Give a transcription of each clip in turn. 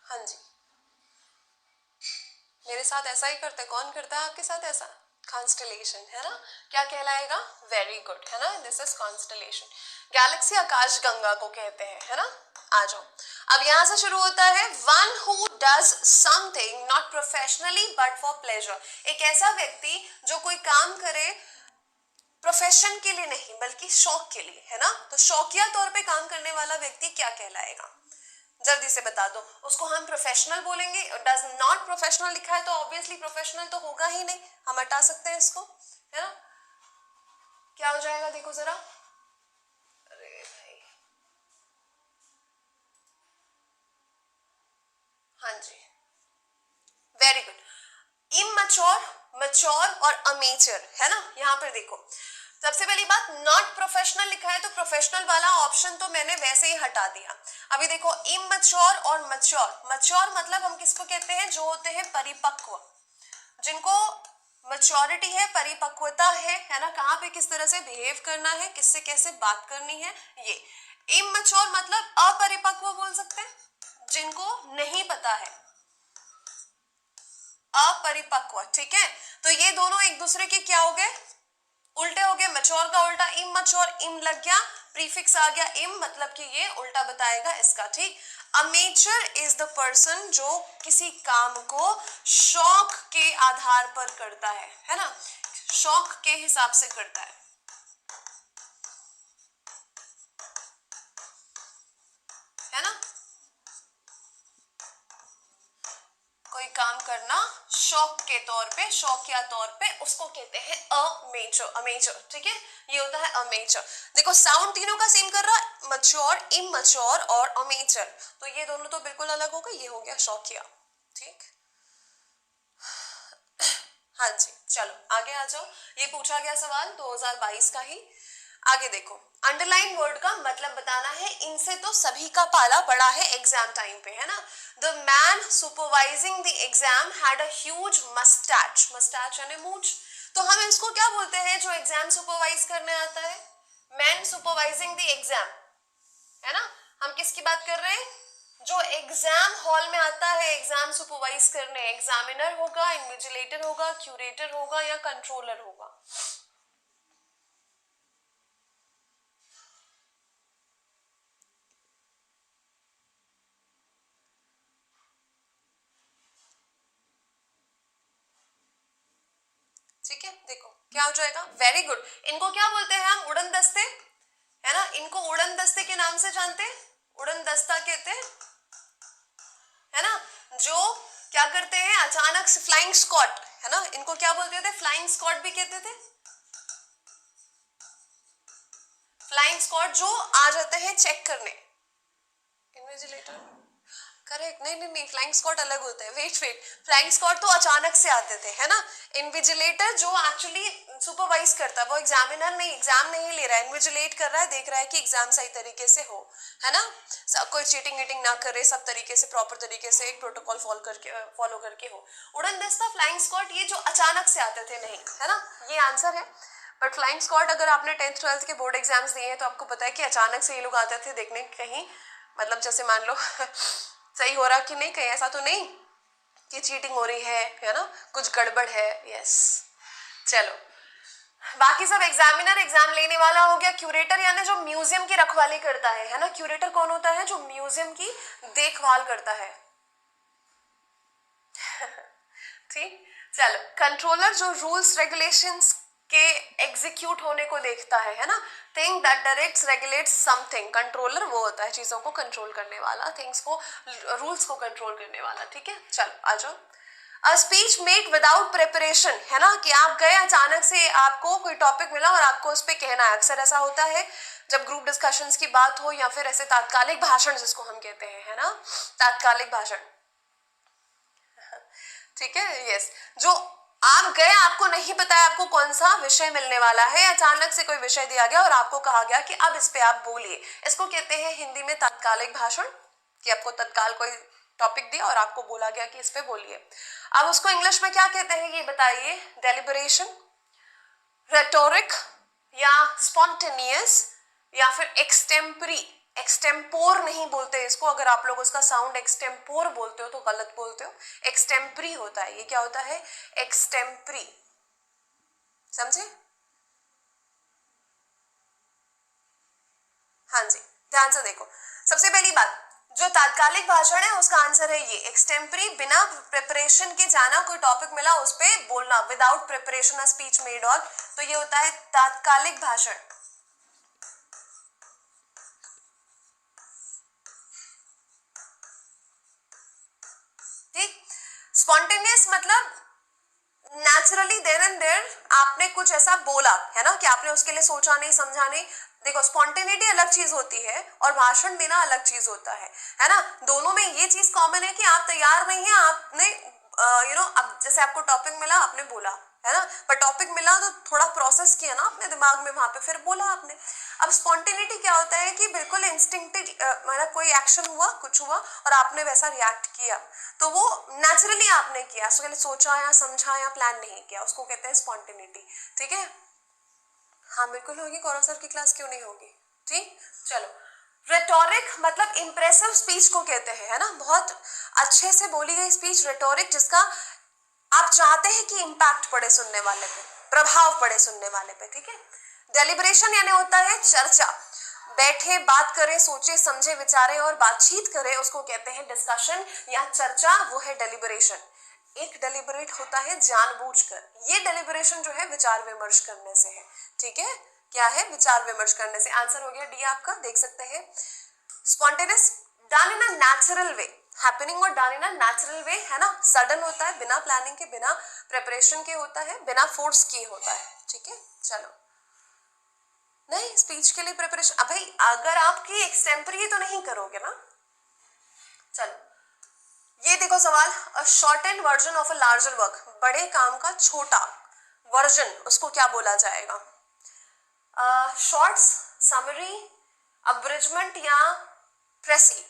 हाँ जी, मेरे साथ ऐसा ही करते, कौन करता है आपके साथ ऐसा? कॉन्स्टलेशन, है ना? क्या कहलाएगा? वेरी गुड, है ना? This is constellation. गैलेक्सी आकाश गंगा को कहते हैं, है ना? आ जाओ, अब यहां से शुरू होता है, one who does something not professionally but for pleasure. एक ऐसा व्यक्ति जो कोई काम करे प्रोफेशन के लिए नहीं बल्कि शौक के लिए, है ना? तो शौकिया तौर पे काम करने वाला व्यक्ति क्या कहलाएगा? जल्दी से बता दो। उसको हम प्रोफेशनल बोलेंगे, डज नॉट प्रोफेशनल लिखा है तो ऑब्वियसली प्रोफेशनल तो होगा ही नहीं, हम हटा सकते हैं इसको, है ना? क्या हो जाएगा देखो जरा। अरे भाई, हाँ जी, वेरी गुड। इमैच्योर, मैच्योर और अमेचर, है ना? यहां पर देखो, सबसे पहली बात, नॉट प्रोफेशनल लिखा है तो प्रोफेशनल वाला ऑप्शन तो मैंने वैसे ही हटा दिया। अभी देखो, इमैच्योर और मैच्योर। मैच्योर मतलब हम किसको कहते हैं? जो होते हैं परिपक्व, जिनको मैच्योरिटी है, परिपक्वता है ना? कहाँ पे किस तरह से बिहेव करना है, किससे कैसे बात करनी है, ये। इमैच्योर मतलब अपरिपक्व बोल सकते हैं, जिनको नहीं पता है, अपरिपक्व, ठीक है? तो ये दोनों एक दूसरे के क्या हो गए? उल्टे हो गए। मैच्योर का उल्टा इमैच्योर, इम लग गया, प्रीफिक्स आ गया इम, मतलब कि ये उल्टा बताएगा इसका, ठीक? अमेचर इज द पर्सन जो किसी काम को शौक के आधार पर करता है ना? शौक के हिसाब से करता है ना? कोई काम करना शौक के तौर पे, शौकिया तौर पे, उसको कहते हैं अमेचर, अमेचर, ठीक है? ये होता है अमेचर। देखो, साउंड तीनों का सेम कर रहा है, मैच्योर, इमैच्योर और अमेचर, तो ये दोनों तो बिल्कुल अलग हो गए, ये हो गया शौकिया, ठीक? हाँ जी, चलो आगे आ जाओ। ये पूछा गया सवाल 2022 का ही। आगे देखो, अंडरलाइन वर्ड का मतलब बताना है, इनसे तो सभी का पाला पड़ा है एग्जाम टाइम पे, है ना? The man supervising the exam had a huge moustache, moustache यानी मूंछ। तो हम इसको क्या बोलते हैं जो एग्जाम सुपरवाइज करने आता है? मैन सुपरवाइजिंग द एग्जाम, है ना? हम किसकी बात कर रहे हैं? जो एग्जाम हॉल में आता है एग्जाम सुपरवाइज करने, एग्जामिनर होगा, इन्विजिलेटर होगा, क्यूरेटर होगा या कंट्रोलर होगा। ठीक है, देखो क्या हो जाएगा, वेरी गुड। इनको क्या बोलते हैं हम? उड़न दस्ते, है ना? इनको उड़न दस्ते के नाम से जानते हैं, उड़न दस्ता कहते हैं, है ना? जो क्या करते हैं, अचानक से फ्लाइंग स्क्वाड, है ना? इनको क्या बोलते थे? फ्लाइंग स्क्वाड भी कहते थे। फ्लाइंग स्क्वाड जो आ जाते हैं चेक करने, इन्विजिलेटर, करेक्ट? नहीं नहीं नहीं, फ्लाइंग स्क्वाड अलग होते हैं, वेट वेट, फ्लाइंग स्क्वाड तो अचानक से आते थे, है ना? इन्विजिलेटर जो एक्चुअली सुपरवाइज करता है, वो एग्जामिनर नहीं, एग्जाम नहीं ले रहा है, इन्विजिलेट कर रहा है, देख रहा है कि एग्जाम सही तरीके से हो, है ना? सब कोई चीटिंग वीटिंग ना करे, सब तरीके से प्रॉपर तरीके से एक प्रोटोकॉल फॉलो करके हो। उड़न दस्ता, फ्लाइंग स्क्वाड, ये जो अचानक से आते थे, नहीं, है ना? ये आंसर है। बट फ्लाइंग स्क्वाड, अगर आपने 10th 12th के बोर्ड एग्जाम्स दिए हैं तो आपको पता है कि अचानक से ये लोग आते थे देखने, कहीं मतलब जैसे मान लो सही हो रहा कि नहीं, कहीं ऐसा तो नहीं कि चीटिंग हो रही है ना? कुछ गड़बड़ है, यस। चलो, बाकी सब एग्जामिनर, एग्जाम लेने वाला हो गया। क्यूरेटर यानी जो म्यूजियम की रखवाली करता है ना? क्यूरेटर कौन होता है? जो म्यूजियम की देखभाल करता है, ठीक? चलो, कंट्रोलर जो रूल्स रेगुलेशंस के एग्जीक्यूट होने को देखता है ना? Thing that directs regulates something, controller वो होता है चीजों को कंट्रोल करने वाला, थिंग्स को, रूल्स को कंट्रोल करने वाला, ठीक है? चलो आ जाओ। A speech made without preparation, है ना? कि आप गए अचानक से, आपको कोई टॉपिक मिला और आपको उस पर कहना है। अक्सर ऐसा होता है जब ग्रुप डिस्कशंस की बात हो, या फिर ऐसे तात्कालिक भाषण जिसको हम कहते हैं, है ना? तात्कालिक भाषण, ठीक है, यस। जो आप गए, आपको नहीं पता है आपको कौन सा विषय मिलने वाला है, अचानक से कोई विषय दिया गया और आपको कहा गया कि अब इस पे आप बोलिए, इसको कहते हैं हिंदी में तात्कालिक भाषण। कि आपको तत्काल कोई टॉपिक दिया और आपको बोला गया कि इस पे बोलिए। अब उसको इंग्लिश में क्या कहते हैं ये बताइए? डेलिबरेशन, रेटोरिक, या स्पॉन्टेनियस, या फिर एक्सटेम्परी। एक्सटेम्पोर नहीं बोलते इसको, अगर आप लोग उसका साउंड एक्सटेम्पोर बोलते हो तो गलत बोलते हो, एक्सटेम्प्री होता है। ये क्या होता है? एक्सटेम्प्री, समझे? हाँ जी, ध्यान से देखो। सबसे पहली बात, जो तात्कालिक भाषण है उसका आंसर है ये एक्सटेम्परी, बिना प्रिपरेशन के जाना, कोई टॉपिक मिला उस पे बोलना, without preparation a speech made on, तो ये होता है तात्कालिक भाषण। ठीक। स्पॉन्टेनियस मतलब नेचुरली देयर एंड देयर आपने कुछ ऐसा बोला है ना, कि आपने उसके लिए सोचा नहीं, समझा नहीं। देखो, स्पॉन्टेनिटी अलग चीज होती है और भाषण देना अलग चीज होता है ना। दोनों में ये चीज कॉमन है कि आप तैयार नहीं है, आपने अब जैसे आपको टॉपिक मिला, आपने बोला, है ना, पर टॉपिक मिला तो थोड़ा प्रोसेस किया ना अपने दिमाग में, वहां पे फिर बोला आपने। अब स्पॉन्टेनिटी क्या होता है कि बिल्कुल इंस्टिंक्टिव, मतलब कोई एक्शन हुआ, कुछ हुआ और आपने वैसा रिएक्ट किया, तो वो नेचुरली आपने किया, उसके लिए सोचा या समझा या प्लान नहीं किया, उसको कहते हैं स्पॉन्टेनिटी। ठीक है, हाँ बिल्कुल होगी, कौरव सर की क्लास क्यों नहीं होगी। ठीक, चलो। रेटोरिक मतलब इंप्रेसिव स्पीच को कहते हैं, है ना, बहुत अच्छे से बोली गई स्पीच रेटोरिक, जिसका आप चाहते हैं कि इंपैक्ट पड़े सुनने वाले पे, प्रभाव पड़े सुनने वाले पे। ठीक है। डेलिब्रेशन यानी होता है चर्चा, बैठे बात करें, सोचे समझे विचारे और बातचीत करें, उसको कहते हैं डिस्कशन या चर्चा, वो है डेलिब्रेशन। एक डेलिब्रेट होता है जानबूझकर, ये डेलिब्रेशन जो है विचार विमर्श करने से है। ठीक है, क्या है? विचार विमर्श करने से। आंसर हो गया डी आपका, देख सकते हैं। Spontaneous done in a natural way, happening और done in a natural way, है ना, सडन होता है, बिना प्लानिंग के, बिना प्रिपरेशन के होता है, बिना फोर्स किए होता है। ठीक है, चलो। नहीं, स्पीच के लिए प्रिपरेशन, अब भाई अगर आपकी एक्सटेम्परी तो नहीं करोगे ना। चलो, ये देखो सवाल, a short and version of a larger work, बड़े काम का छोटा वर्जन, उसको क्या बोला जाएगा? शॉर्ट्स, समरी, अब्रिजमेंट या प्रेसी?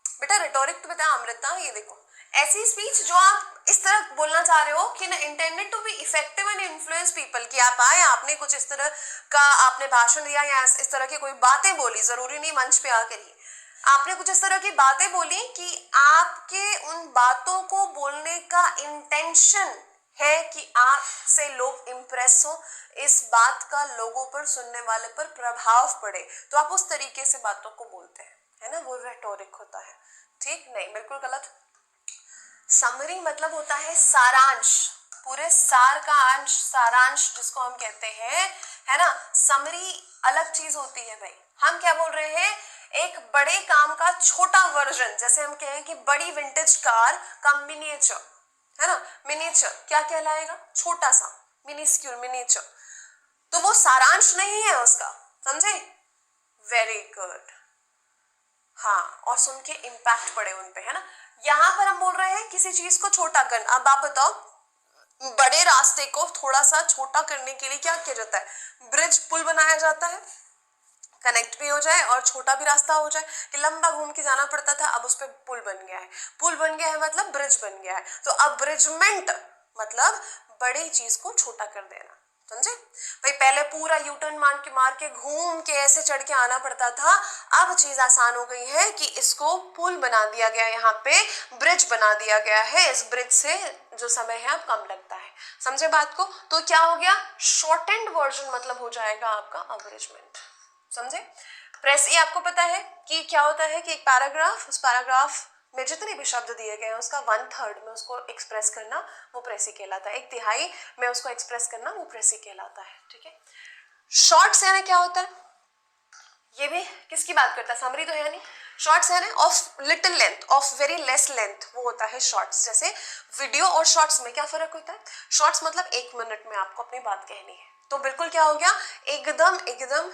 बेटा रिटोरिक तो बता अमृता, ये देखो, ऐसी स्पीच जो आप इस तरह बोलना चाह रहे हो कि ना, intended to be effective and influence people, कि आप आए, आपने कुछ इस तरह का आपने भाषण दिया या इस तरह की कोई बातें बोली, जरूरी नहीं मंच पे आकर ही, आपने कुछ इस तरह की बातें बोली कि आपके उन बातों को बोलने का इंटेंशन है कि आपसे लोग इंप्रेस हो, इस बात का लोगों पर, सुनने वाले पर प्रभाव पड़े, तो आप उस तरीके से बातों को बोलते हैं, है ना, वो रेटोरिक होता है। ठीक, नहीं बिल्कुल गलत। समरी मतलब होता है सारांश, पूरे सार का अंश, सारांश जिसको हम कहते हैं, है ना। समरी अलग चीज होती है भाई। हम क्या बोल रहे हैं? एक बड़े काम का छोटा वर्जन, जैसे हम कहें कि बड़ी विंटेज कार का मिनिएचर, है ना, मिनिएचर क्या कहलाएगा? छोटा सा, मिनिस्क्यूल, मिनिएचर, तो वो सारांश नहीं है उसका, समझे? वेरी गुड, हाँ, और सुन के इम्पैक्ट पड़े उन पे, है ना। यहाँ पर हम बोल रहे हैं किसी चीज को छोटा करना। अब आप बताओ, बड़े रास्ते को थोड़ा सा छोटा करने के लिए क्या किया जाता है? ब्रिज, पुल बनाया जाता है, कनेक्ट भी हो जाए और छोटा भी रास्ता हो जाए, कि लंबा घूम के जाना पड़ता था, अब उस पर पुल बन गया है, पुल बन गया है मतलब ब्रिज बन गया है, तो अब्रिजमेंट मतलब बड़ी चीज को छोटा कर देना, समझे भाई। पहले पूरा यूटर्न मार के घूम के ऐसे चढ़ के आना पड़ता था, अब चीज आसान हो गई है कि इसको पुल बना दिया गया, यहाँ पे ब्रिज बना दिया गया है, इस ब्रिज से जो समय है अब कम लगता है, समझे बात को। तो क्या हो गया? शॉर्टेंड वर्जन मतलब हो जाएगा आपका अब्रिजमेंट, समझे। प्रेस, ये आपको पता है कि क्या होता है कि एक पैराग्राफ, उस पैराग्राफ में जितने भी शब्द दिए गए हैं उसका 1/3 में उसको एक्सप्रेस करना, वो प्रेसी कहलाता है। 1/3 में उसको एक्सप्रेस करना, वो प्रेसी कहलाता है। ठीक है। शॉर्ट्स यानी क्या होता है? ये भी किसकी बात करता है? समरी तो है नहीं। शॉर्ट्स है ना, of little length, of very less length, वो होता है शॉर्ट्स। जैसे वीडियो और शॉर्ट्स में क्या फर्क होता है? शॉर्ट्स मतलब 1 मिनट में आपको अपनी बात कहनी है, तो बिल्कुल क्या हो गया, एकदम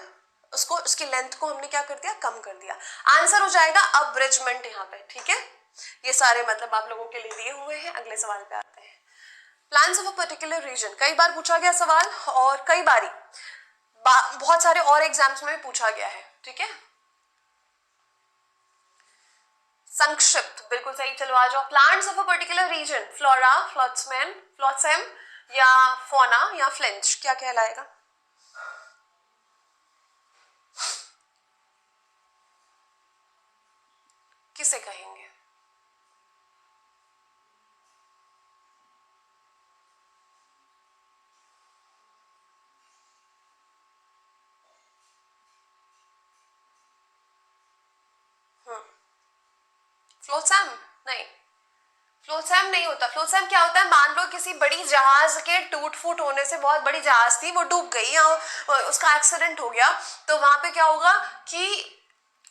उसको, उसकी लेंथ को हमने क्या कर दिया? कम कर दिया। आंसर हो जाएगा अब्रिजमेंट यहाँ पे। ठीक है, ये सारे मतलब आप लोगों के लिए दिए हुए हैं। अगले सवाल पे आते हैं। Plans of a particular region, कई बार पूछा गया सवाल और कई बारी बहुत सारे और एग्जाम्स में भी पूछा गया है। ठीक है, संक्षिप्त, बिल्कुल सही। चलो आ जाओ। Plants of a particular region, flora, flotsam, flotsam या फोना या फ्लिंच, क्या कहलाएगा? किसे कहेंगे? फ्लोसैम नहीं, फ्लोसैम नहीं होता। फ्लोसैम क्या होता है, मान लो किसी बड़ी जहाज के टूट फूट होने से, बहुत बड़ी जहाज थी वो डूब गई या उसका एक्सीडेंट हो गया, तो वहां पे क्या होगा कि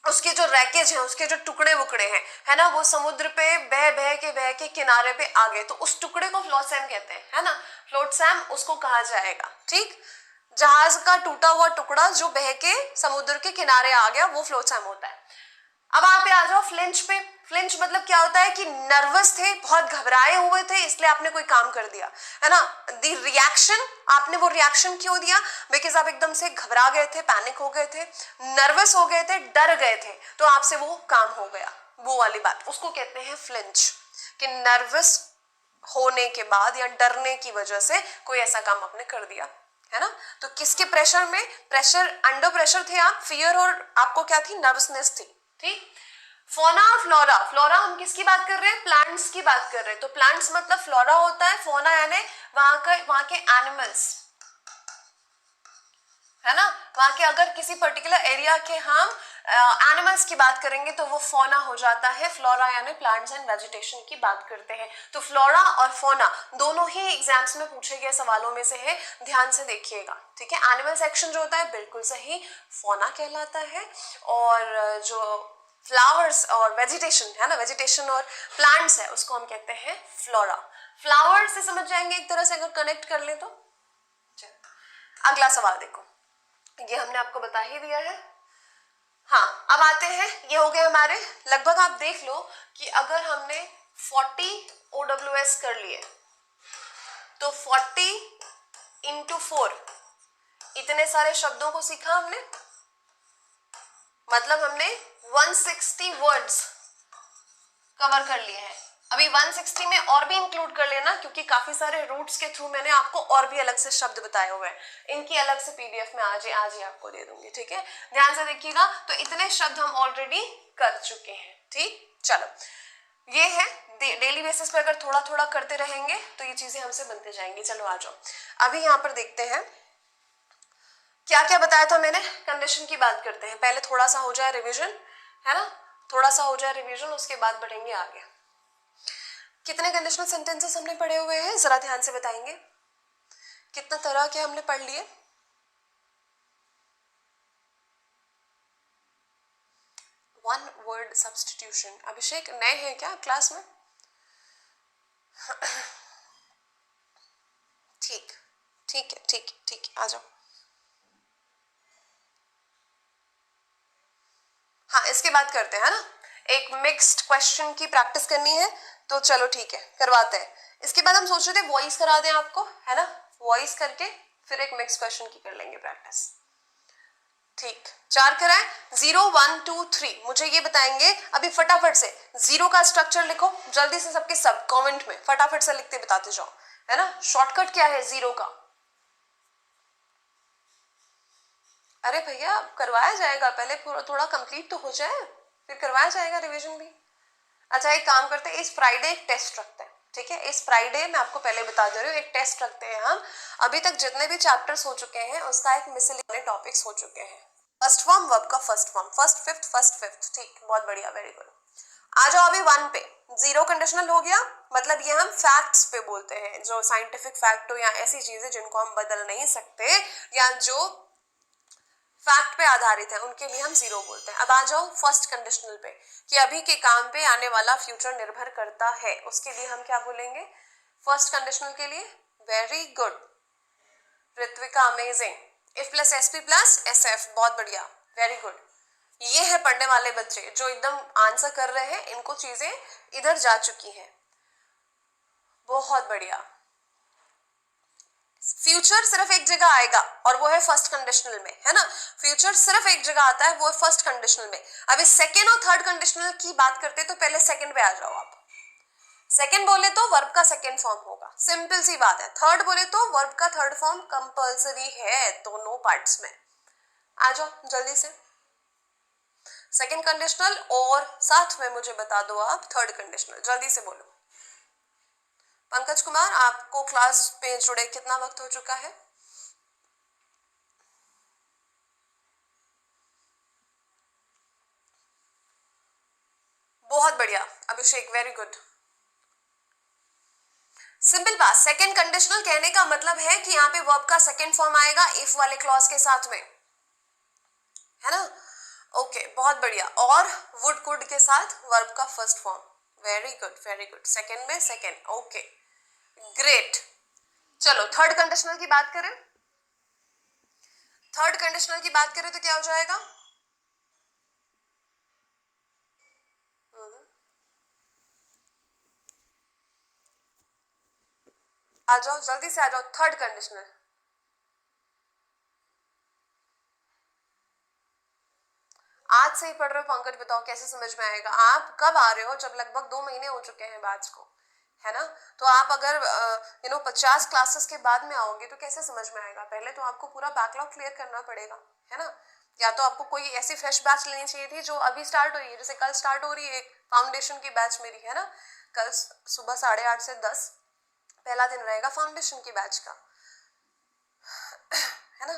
उसके जो रैकेज है, उसके जो टुकड़े वुकड़े हैं, है ना, वो समुद्र पे बह के किनारे पे आ गए, तो उस टुकड़े को फ्लोसैम कहते हैं, है ना, फ्लोटसैम उसको कहा जाएगा। ठीक, जहाज का टूटा हुआ टुकड़ा जो बह के समुद्र के किनारे आ गया वो फ्लोटसैम होता है। अब आप पे आ जाओ फ्लिंच पे। फ्लिंच मतलब क्या होता है कि नर्वस थे, बहुत घबराए हुए थे, इसलिए आपने कोई काम कर दिया, है ना, द रिएक्शन, आपने वो रिएक्शन क्यों दिया, बिकॉज आप एकदम से घबरा गए थे, पैनिक हो गए थे, नर्वस हो गए थे, डर गए थे, तो आपसे वो काम हो गया, वो वाली बात, उसको कहते हैं फ्लिंच, कि नर्वस होने के बाद या डरने की वजह से कोई ऐसा काम आपने कर दिया, है ना। तो किसके प्रेशर में, प्रेशर, अंडर प्रेशर थे आप, फियर, और आपको क्या थी, नर्वसनेस थी। ठीक, फोना और फ्लोरा, फ्लोरा हम किसकी बात कर रहे हैं, प्लांट्स की बात कर रहे हैं, तो प्लांट्स मतलब फ्लोरा होता है, फोना यानी वहां के एनिमल्स, है ना, वहां के अगर किसी पर्टिकुलर एरिया के हम एनिमल्स की बात करेंगे तो वो फोना हो जाता है, फ्लोरा यानी प्लांट्स एंड वेजिटेशन की बात करते हैं। तो फ्लोरा और फोना दोनों ही एग्जाम्स में पूछे गए सवालों में से है, ध्यान से देखिएगा। ठीक है, एनिमल सेक्शन जो होता है बिल्कुल सही फोना कहलाता है, और जो फ्लावर्स और वेजिटेशन है ना, वेजिटेशन और प्लांट्स है, उसको हम कहते हैं फ्लोरा। फ्लावर से समझ जाएंगे एक तरह से अगर कनेक्ट कर ले तो। अगला सवाल देखो, ये हमने आपको बता ही दिया है। हाँ, अब आते हैं, ये हो गए हमारे, लगभग आप देख लो कि अगर हमने 40 OWS कर लिए तो 40 इंटू 4 इतने सारे शब्दों को सीखा हमने, मतलब हमने 160 वर्ड्स कवर कर लिए हैं। अभी 160 में और भी इंक्लूड कर लेना, क्योंकि काफी सारे रूट्स के थ्रू मैंने आपको और भी अलग से शब्द बताए हुए हैं, इनकी अलग से पीडीएफ में आज ही आपको दे दूंगी। ठीक है, ध्यान से देखिएगा, तो इतने शब्द हम ऑलरेडी कर चुके हैं। ठीक, चलो, ये है डेली बेसिस पे अगर थोड़ा थोड़ा करते रहेंगे तो ये चीजें हमसे बनते जाएंगी। चलो आ जाओ, अभी यहाँ पर देखते हैं क्या क्या बताया था मैंने, कंडीशन की बात करते हैं, पहले थोड़ा सा हो जाए रिविजन, है ना, थोड़ा सा हो जाए रिविजन, उसके बाद बढ़ेंगे आगे। कितने कंडीशनल सेंटेंसेस हमने पढ़े हुए हैं, जरा ध्यान से बताएंगे, कितना तरह के हमने पढ़ लिए। वन वर्ड सब्स्टिट्यूशन, अभिषेक नए हैं क्या क्लास में? ठीक ठीक है, ठीक ठीक, आ जाओ। हाँ, इसके बाद करते हैं ना, एक मिक्स्ड क्वेश्चन की प्रैक्टिस करनी है, तो चलो ठीक है, करवाते हैं। इसके बाद हम सोच रहे थे वॉइस करा दें आपको, है ना, वॉइस करके फिर एक मिक्स क्वेश्चन की कर लेंगे प्रैक्टिस। ठीक, 4 कराएं, 0 1 2 3, मुझे ये बताएंगे अभी फटाफट से, 0 का स्ट्रक्चर लिखो जल्दी से, सबके सब कमेंट में फटाफट से लिखते बताते जाओ, है ना। शॉर्टकट क्या है 0 का? अरे भैया करवाया जाएगा, पहले पूरा थोड़ा कंप्लीट तो हो जाए, फिर करवाया जाएगा रिवीजन भी। अच्छा, एक काम करते हैं, इस फ्राइडे एक टेस्ट रखते हैं। ठीक है, इस फ्राइडे मैं आपको पहले बता दे रही हूँ, एक टेस्ट रखते हैं हम। अभी तक जितने भी चैप्टर्स हो चुके हैं उसका एक मिसलेनियस टॉपिक्स हो चुके हैं। फर्स्ट फॉर्म, वर्ब का फर्स्ट फॉर्म, फर्स्ट फिफ्थ, ठीक, बहुत बढ़िया, वेरी गुड। आ जाओ अभी 1 पे, 0 कंडीशनल हो गया, मतलब ये हम फैक्ट्स पे बोलते हैं, जो साइंटिफिक फैक्ट हो या ऐसी चीजें जिनको हम बदल नहीं सकते या जो फैक्ट पे आधारित है, उनके लिए हम 0 बोलते हैं। अब आ जाओ फर्स्ट कंडीशनल पे, कि अभी के काम पे आने वाला फ्यूचर निर्भर करता है, उसके लिए हम क्या बोलेंगे फर्स्ट कंडीशनल के लिए? Very good Ritvika, amazing. If plus SP plus SF, बहुत बढ़िया, वेरी गुड। ये है पढ़ने वाले बच्चे जो एकदम आंसर कर रहे हैं, इनको चीजें इधर जा चुकी हैं, बहुत बढ़िया। फ्यूचर सिर्फ एक जगह आएगा और वो है फर्स्ट कंडीशनल में, है ना, फ्यूचर सिर्फ एक जगह आता है, वो है फर्स्ट कंडीशनल में। अभी सेकेंड और थर्ड कंडीशनल की बात करते हैं, तो पहले सेकेंड पे आ जाओ आप। सेकेंड बोले तो वर्ब का सेकेंड फॉर्म होगा, सिंपल सी बात है। थर्ड बोले तो वर्ब का थर्ड फॉर्म कंपल्सरी है दोनों पार्ट्स में। आ जाओ जल्दी से, सेकेंड कंडीशनल और साथ में मुझे बता दो आप थर्ड कंडीशनल, जल्दी से बोलो। पंकज कुमार, आपको क्लास पे जुड़े कितना वक्त हो चुका है? बहुत बढ़िया अभिषेक, वेरी गुड। सिंपल बात, सेकंड कंडीशनल कहने का मतलब है कि यहाँ पे वर्ब का सेकंड फॉर्म आएगा इफ वाले क्लॉज के साथ में, है ना? ओके, बहुत बढ़िया। और वुड कुड के साथ वर्ब का first form, very good very good. Second में सेकंड, ओके ग्रेट। चलो थर्ड कंडीशनल की बात करें। थर्ड कंडीशनल की बात करें तो क्या हो जाएगा? आ जाओ जल्दी से आ जाओ, थर्ड कंडीशनल। आज से ही पढ़ रहे हो पंकज, बताओ कैसे समझ में आएगा? आप कब आ रहे हो? जब लगभग 2 महीने हो चुके हैं बैच को, है ना? तो आप अगर 50 क्लासेस के बाद में आओगे तो कैसे समझ में आएगा? पहले तो आपको पूरा बैकलॉग क्लियर करना पड़ेगा, है ना? या तो आपको कोई ऐसी फ्रेश बैच लेनी चाहिए थी जो अभी स्टार्ट हो रही है, जैसे कल स्टार्ट हो रही है एक फाउंडेशन की बैच मेरी, है ना? कल सुबह 8:30 से 10 पहला दिन रहेगा फाउंडेशन की बैच का, है ना?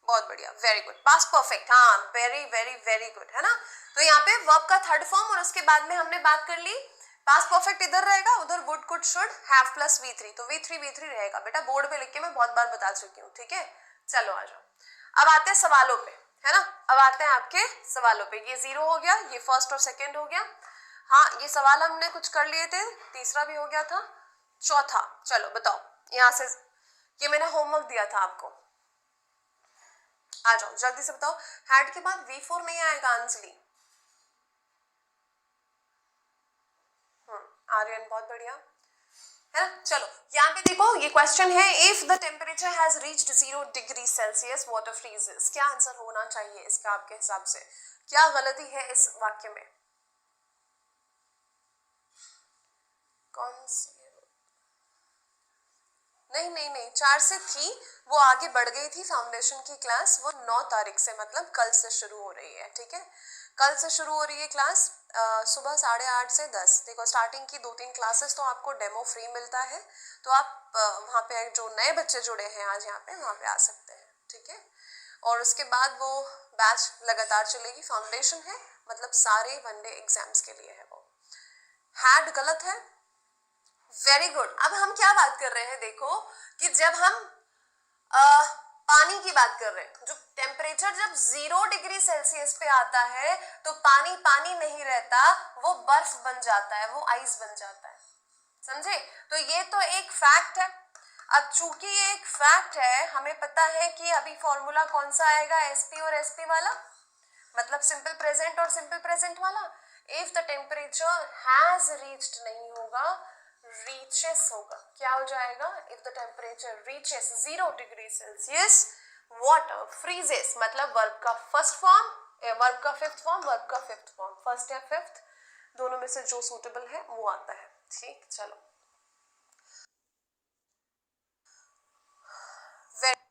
बहुत बढ़िया, वेरी गुड, पास परफेक्ट, हाँ वेरी वेरी वेरी गुड, है ना? तो यहाँ पे वर्ब का थर्ड फॉर्म और उसके बाद में हमने बात कर ली पास परफेक्ट इधर रहेगा, उधर would could should have plus V3, तो V3 रहेगा बेटा, बोर्ड पे लिख के मैं बहुत बार बता चुकी हूँ, ठीक है? चलो आ जाओ, अब आते हैं सवालों पे, है ना? अब आते हैं आपके सवालों पे। ये 0 हो गया, ये फर्स्ट और सेकेंड हो गया, हाँ ये सवाल हमने कुछ कर लिए थे, तीसरा भी हो गया था, चौथा चलो बताओ यहाँ से, ये मैंने होमवर्क दिया था आपको, आ जाओ जल्दी से बताओ। हैड के बाद V4 नहीं आएगा अंजलि। आर्यन बहुत बढ़िया, है ना? चलो यहाँ पे देखो, ये क्वेश्चन है, if the temperature has reached 0 degree Celsius water freezes, क्या आंसर होना चाहिए इसका आपके हिसाब से? क्या गलती है इस वाक्य में? कौन सी? नहीं नहीं नहीं, 4 से थी, वो आगे बढ़ गई थी फाउंडेशन की क्लास, वो 9 तारीख से मतलब कल से शुरू हो रही है, ठीक है? कल से शुरू हो रही है क्लास, सुबह 8:30 से 10। देखो स्टार्टिंग की 2-3 क्लासेस तो आपको डेमो फ्री मिलता है, तो आप वहाँ पे जो नए बच्चे जुड़े हैं आज यहाँ पे, वहाँ पे आ सकते हैं, ठीक है? और उसके बाद वो बैच लगातार चलेगी, फाउंडेशन है मतलब सारे वनडे एग्जाम्स के लिए है वो। हैड गलत है, वेरी गुड। अब हम क्या बात कर रहे हैं, देखो कि जब हम पानी की बात कर रहे हैं, जो टेम्परेचर जब 0 डिग्री सेल्सियस पे आता है तो पानी पानी नहीं रहता, वो बर्फ बन जाता है, वो आइस बन जाता है, समझे? तो ये तो एक फैक्ट है। अब चूंकि ये एक फैक्ट है, हमें पता है कि अभी फॉर्मूला कौन सा आएगा, एसपी और एसपी वाला, मतलब सिंपल प्रेजेंट और सिंपल प्रेजेंट वाला। If the temperature has reached नहीं होगा, रीचेस होगा। क्या हो जाएगा? If the temperature reaches 0 degree Celsius water freezes, मतलब वर्ब का फर्स्ट फॉर्म, वर्ब का फिफ्थ फॉर्म, वर्ब का फिफ्थ फॉर्म, फर्स्ट या फिफ्थ दोनों में से जो सूटेबल है वो आता है, ठीक? चलो वेरी